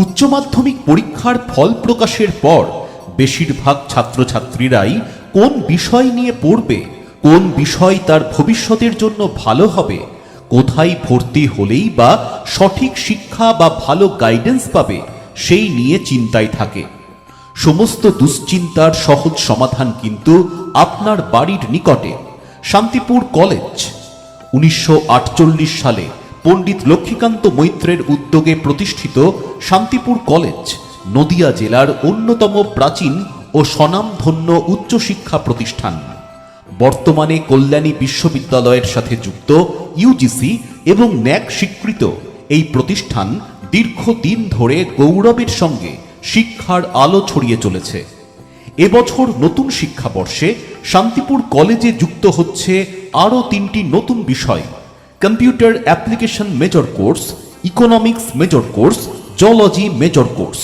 উচ্চ মাধ্যমিক পরীক্ষার ফল প্রকাশের পর বেশিরভাগ ছাত্রছাত্রীরাই কোন বিষয় নিয়ে পড়বে, কোন বিষয় তার ভবিষ্যতের জন্য ভালো হবে, কোথায় ভর্তি হলেই বা সঠিক শিক্ষা বা ভালো গাইডেন্স পাবে সেই নিয়ে চিন্তায় থাকে। সমস্ত দুশ্চিন্তার সহজ সমাধান কিন্তু আপনার বাড়ির নিকটে। শান্তিপুর কলেজ 1948 সালে পণ্ডিত লক্ষ্মীকান্ত মৈত্রের উদ্যোগে প্রতিষ্ঠিত শান্তিপুর কলেজ নদিয়া জেলার অন্যতম প্রাচীন ও স্বনামধন্য উচ্চশিক্ষা প্রতিষ্ঠান। বর্তমানে কল্যাণী বিশ্ববিদ্যালয়ের সাথে যুক্ত ইউজিসি এবং ন্যাক স্বীকৃত এই প্রতিষ্ঠান দীর্ঘদিন ধরে গৌরবের সঙ্গে শিক্ষার আলো ছড়িয়ে চলেছে। এবছর নতুন শিক্ষাবর্ষে শান্তিপুর কলেজে যুক্ত হচ্ছে আরও 3টি নতুন বিষয়: computer application major course, economics major course, zoology major course.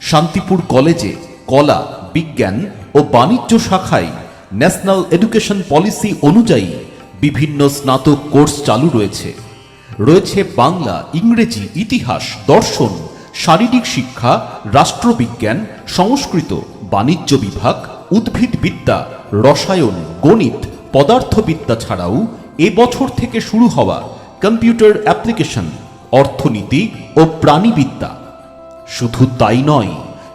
Shantipur কলেজে কলা, বিজ্ঞান ও বাণিজ্য শাখায় ন্যাশনাল এডুকেশন পলিসি অনুযায়ী বিভিন্ন স্নাতক কোর্স চালু রয়েছে। রয়েছে বাংলা, ইংরেজি, ইতিহাস, দর্শন, শারীরিক শিক্ষা, রাষ্ট্রবিজ্ঞান, সংস্কৃত, বাণিজ্য বিভাগ, উদ্ভিদবিদ্যা, রসায়ন, গণিত, পদার্থবিদ্যা ছাড়াও এবছর থেকে শুরু হওয়া কম্পিউটার অ্যাপ্লিকেশন, অর্থনীতি ও প্রাণীবিদ্যা। শুধু তাই নয়,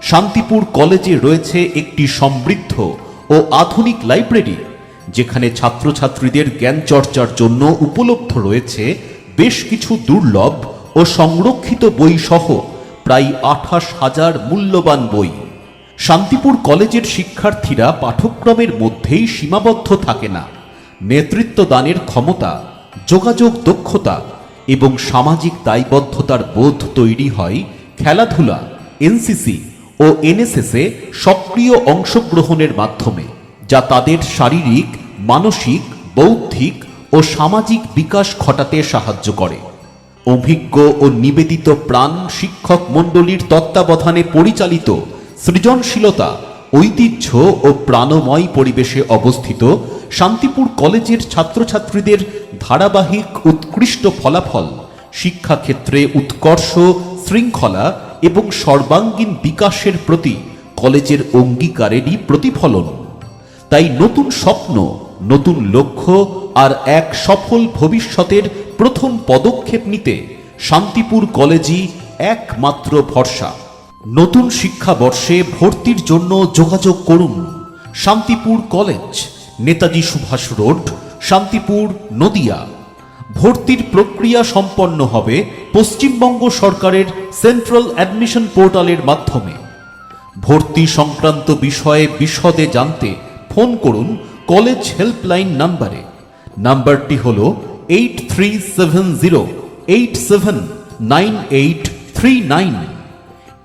শান্তিপুর কলেজে রয়েছে একটি সমৃদ্ধ ও আধুনিক লাইব্রেরি, যেখানে ছাত্রছাত্রীদের জ্ঞান চর্চার জন্য উপলব্ধ রয়েছে বেশ কিছু দুর্লভ ও সংরক্ষিত বই সহ প্রায় 28,000 মূল্যবান বই। শান্তিপুর কলেজের শিক্ষার্থীরা পাঠ্যক্রমের মধ্যেই সীমাবদ্ধ থাকে না। নেতৃত্ব দানের ক্ষমতা, যোগাযোগ দক্ষতা এবং সামাজিক দায়বদ্ধতার বোধ তৈরি হয় খেলাধুলা, এনসিসি ও এনএসএসে সক্রিয় অংশগ্রহণের মাধ্যমে, যা তাদের শারীরিক, মানসিক, বৌদ্ধিক ও সামাজিক বিকাশ ঘটাতে সাহায্য করে। অভিজ্ঞ ও নিবেদিত প্রাণ শিক্ষক মণ্ডলীর তত্ত্বাবধানে পরিচালিত সৃজনশীলতা, ঐতিহ্য ও প্রাণময় পরিবেশে অবস্থিত শান্তিপুর কলেজের ছাত্রছাত্রীদের ধারাবাহিক উৎকৃষ্ট ফলাফল শিক্ষাক্ষেত্রে উৎকর্ষ, শৃঙ্খলা এবং সর্বাঙ্গীন বিকাশের প্রতি কলেজের অঙ্গীকারেরই প্রতিফলন। তাই নতুন স্বপ্ন, নতুন লক্ষ্য আর এক সফল ভবিষ্যতের প্রথম পদক্ষেপ নিতে শান্তিপুর কলেজই একমাত্র ভরসা। নতুন শিক্ষাবর্ষে ভর্তির জন্য যোগাযোগ করুন শান্তিপুর কলেজ, নেতাজি সুভাষ রোড, শান্তিপুর, নদিয়া। ভর্তির প্রক্রিয়া সম্পন্ন হবে পশ্চিমবঙ্গ সরকারের সেন্ট্রাল অ্যাডমিশন পোর্টালের মাধ্যমে। ভর্তি সংক্রান্ত বিষয়ে বিশদে জানতে ফোন করুন কলেজ হেল্পলাইন নাম্বারে। নাম্বারটি হল 8370879839।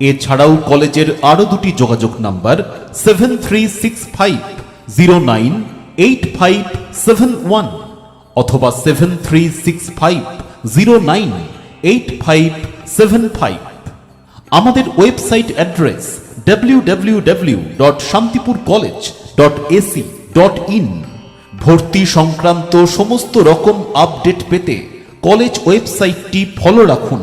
এছাড়াও কলেজের আরও 2টি যোগাযোগ নাম্বার 7365098571 অথবা 7365098575। আমাদের ওয়েবসাইট অ্যাড্রেস www.shantipurcollege.ac.in। ভর্তি সংক্রান্ত সমস্ত রকম আপডেট পেতে কলেজ ওয়েবসাইটটি ফলো রাখুন।